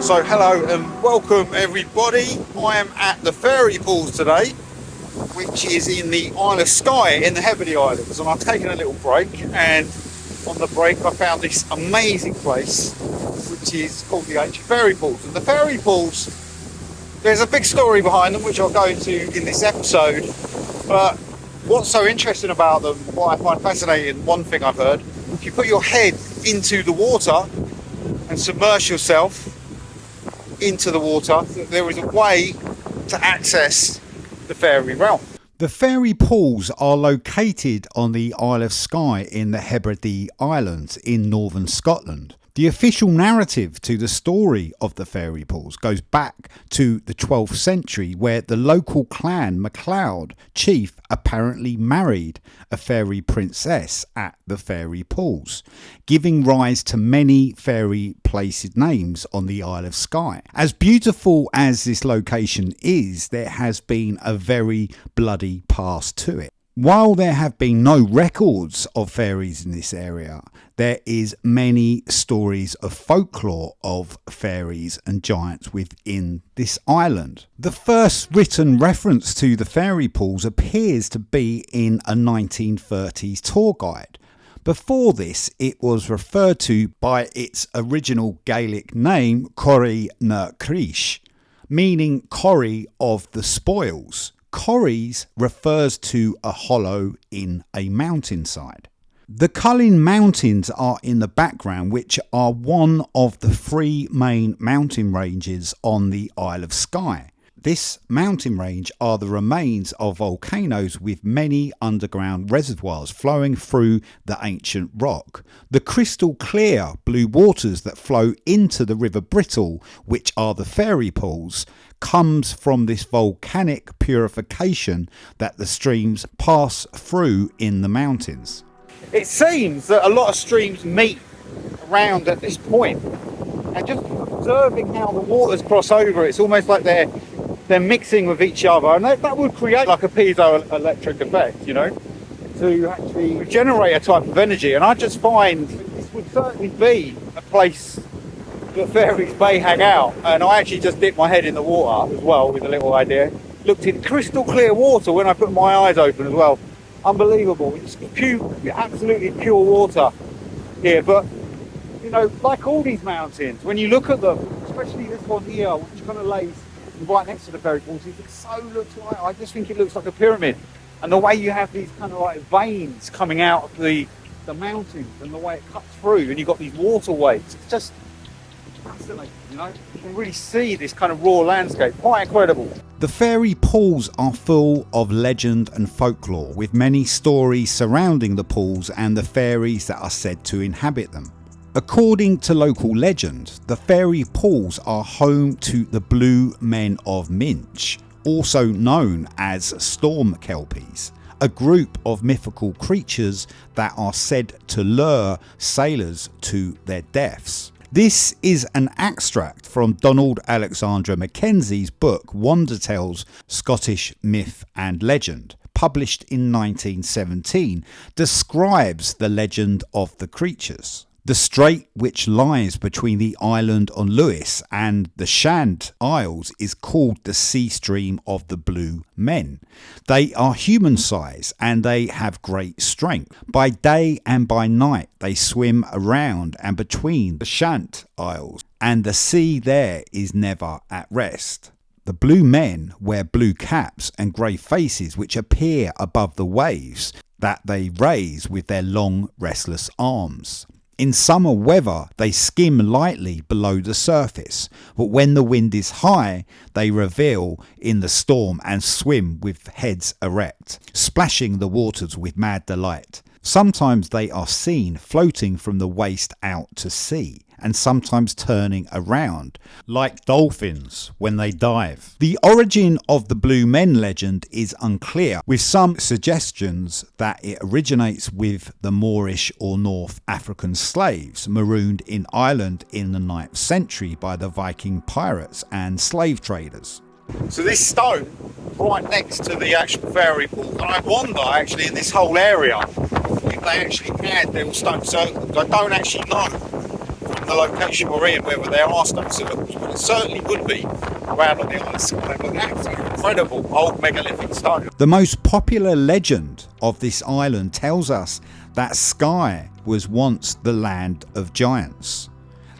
So hello and welcome everybody. I am at the fairy pools today, which is in the Isle of Skye in the Hebrides Islands, and I've taken a little break, and on the break I found this amazing place which is called the ancient fairy pools. And the fairy pools, there's a big story behind them which I'll go into in this episode, but what's so interesting about them, what I find fascinating, one thing I've heard, if you put your head into the water and submerge yourself into the water, there is a way to access the fairy realm. The fairy pools are located on the Isle of Skye in the Hebrides Islands in northern Scotland. The official narrative to the story of the fairy pools goes back to the 12th century, where the local clan MacLeod chief apparently married a fairy princess at the fairy pools, giving rise to many fairy placed names on the Isle of Skye. As beautiful as this location is, there has been a very bloody past to it. While there have been no records of fairies in this area, there is many stories of folklore of fairies and giants within this island. The first written reference to the fairy pools appears to be in a 1930s tour guide. Before this, it was referred to by its original Gaelic name, Coire na Creiche, meaning Coire of the spoils. Coire refers to a hollow in a mountainside. The Cuillin Mountains are in the background, which are one of the three main mountain ranges on the Isle of Skye. This mountain range are the remains of volcanoes with many underground reservoirs flowing through the ancient rock. The crystal clear blue waters that flow into the River Brittle, which are the fairy pools, comes from this volcanic purification that the streams pass through in the mountains. It seems that a lot of streams meet around at this point, and just observing how the waters cross over, it's almost like they're mixing with each other, and that would create like a piezoelectric effect, you know, to actually generate a type of energy. And I just find this would certainly be a place that fairies may hang out. And I actually just dipped my head in the water as well with a little idea. Looked in crystal clear water when I put my eyes open as well. Unbelievable. It's pure, absolutely pure water here. But you know, like all these mountains, when you look at them, especially this one here, which kind of lays right next to the fairy pools, I just think it looks like a pyramid. And the way you have these kind of like veins coming out of the mountains, and the way it cuts through, and you've got these waterways, it's just fascinating, you know. You can really see this kind of raw landscape, quite incredible. The fairy pools are full of legend and folklore, with many stories surrounding the pools and the fairies that are said to inhabit them. According to local legend, the fairy pools are home to the Blue Men of Minch, also known as storm Kelpies, a group of mythical creatures that are said to lure sailors to their deaths. This is an extract from Donald Alexander Mackenzie's book Wonder Tales, Scottish Myth and Legend, published in 1917, describes the legend of the creatures. The strait which lies between the island on Lewis and the Shant Isles is called the Sea Stream of the Blue Men. They are human size and they have great strength. By day and by night they swim around and between the Shant Isles, and the sea there is never at rest. The blue men wear blue caps and grey faces which appear above the waves that they raise with their long restless arms. In summer weather, they skim lightly below the surface, but when the wind is high, they reveal in the storm and swim with heads erect, splashing the waters with mad delight. Sometimes they are seen floating from the waist out to sea, and sometimes turning around, like dolphins when they dive. The origin of the Blue Men legend is unclear, with some suggestions that it originates with the Moorish or North African slaves marooned in Ireland in the 9th century by the Viking pirates and slave traders. So this stone right next to the actual fairy pool, and I wonder actually in this whole area if they actually had little stone circles. I don't actually know from the location we're in, whether there are stone syllables, but it certainly would be around on the Isle of Skye. But that's an incredible old megalithic stone. The most popular legend of this island tells us that Skye was once the land of giants.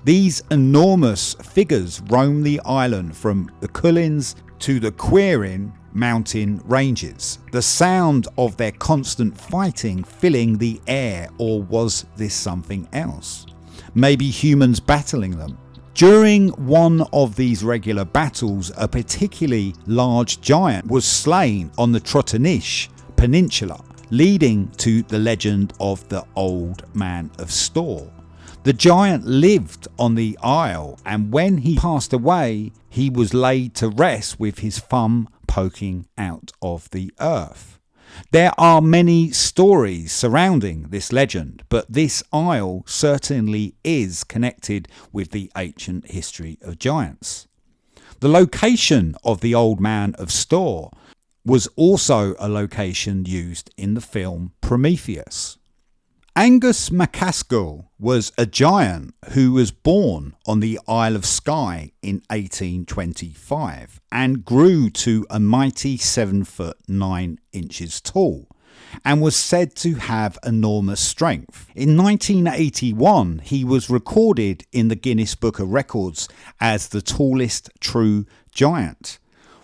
These enormous figures roam the island from the Cuillins to the Cuillin mountain ranges, the sound of their constant fighting filling the air. Or was this something else? Maybe humans battling them? During one of these regular battles, a particularly large giant was slain on the Trotanish Peninsula, leading to the legend of the Old Man of Storr. The giant lived on the isle, and when he passed away, he was laid to rest with his thumb poking out of the earth. There are many stories surrounding this legend, but this isle certainly is connected with the ancient history of giants. The location of the Old Man of Storr was also a location used in the film Prometheus. Angus MacAskill was a giant who was born on the Isle of Skye in 1825 and grew to a mighty 7 foot 9 inches tall and was said to have enormous strength. In 1981, he was recorded in the Guinness Book of Records as the tallest true giant.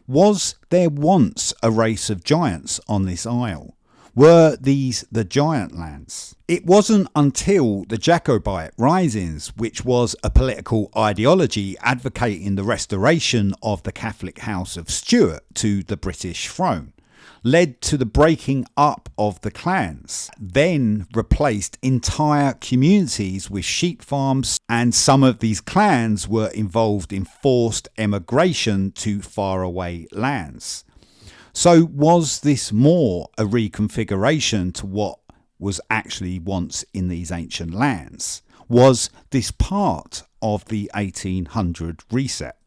Was there once a race of giants on this isle? Were these the giant lands? It wasn't until the Jacobite risings, which was a political ideology advocating the restoration of the Catholic House of Stuart to the British throne, led to the breaking up of the clans, then replaced entire communities with sheep farms, and some of these clans were involved in forced emigration to faraway lands. So was this more a reconfiguration to what was actually once in these ancient lands? Was this part of the 1800 reset?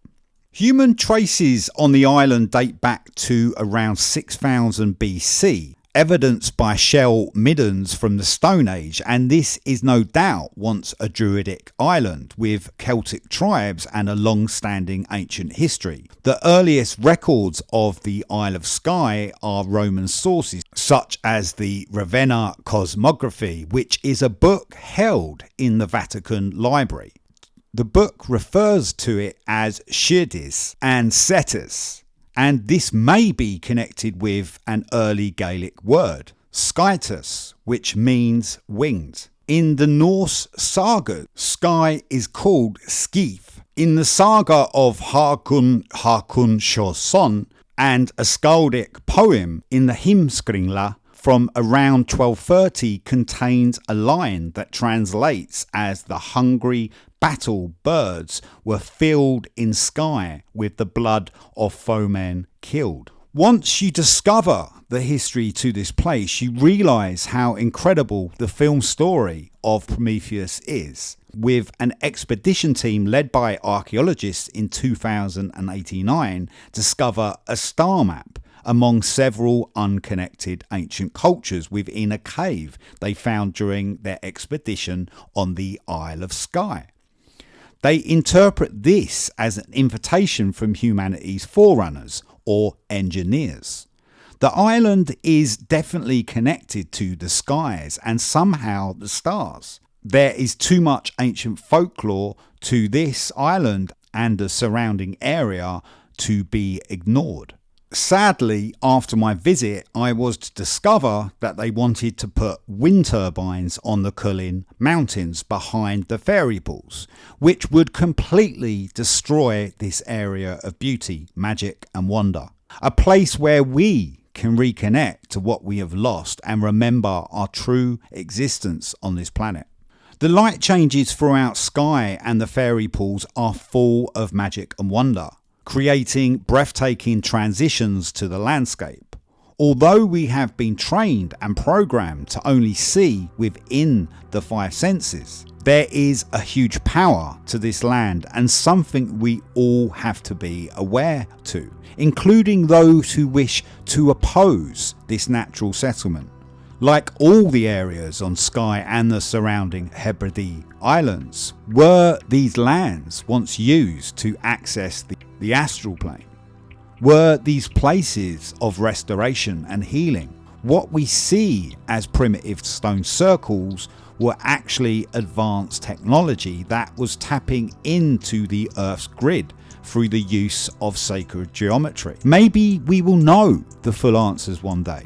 Human traces on the island date back to around 6000 BC, evidenced by shell middens from the Stone Age, and this is no doubt once a Druidic island with Celtic tribes and a long-standing ancient history. The earliest records of the Isle of Skye are Roman sources, such as the Ravenna Cosmography, which is a book held in the Vatican Library. The book refers to it as Scitis and Scitis, and this may be connected with an early Gaelic word, Scitis, which means winged. In the Norse saga, Skye is called Skeith. In the saga of Hakon Sjösson and a skaldic poem in the Heimskringla from around 1230 contains a line that translates as the hungry battle birds were filled in Skye with the blood of foemen killed. Once you discover the history to this place, you realise how incredible the film story of Prometheus is. With an expedition team led by archaeologists in 2089 discover a star map among several unconnected ancient cultures within a cave they found during their expedition on the Isle of Skye. They interpret this as an invitation from humanity's forerunners or engineers. The island is definitely connected to the skies and somehow the stars. There is too much ancient folklore to this island and the surrounding area to be ignored. Sadly, after my visit, I was to discover that they wanted to put wind turbines on the Cuillin Mountains behind the fairy pools, which would completely destroy this area of beauty, magic and wonder. A place where we can reconnect to what we have lost and remember our true existence on this planet. The light changes throughout Skye and the fairy pools are full of magic and wonder, creating breathtaking transitions to the landscape. Although we have been trained and programmed to only see within the five senses, there is a huge power to this land and something we all have to be aware to, including those who wish to oppose this natural settlement. Like all the areas on Skye and the surrounding Hebrides Islands, were these lands once used to access the astral plane? Were these places of restoration and healing? What we see as primitive stone circles were actually advanced technology that was tapping into the Earth's grid through the use of sacred geometry. Maybe we will know the full answers one day,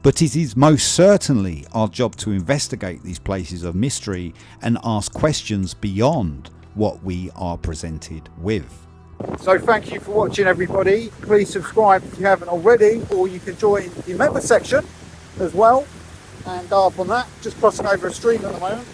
but it is most certainly our job to investigate these places of mystery and ask questions beyond what we are presented with. So thank you for watching, everybody. Please subscribe if you haven't already, or you can join the member section as well. And up on that, just crossing over a stream at the moment.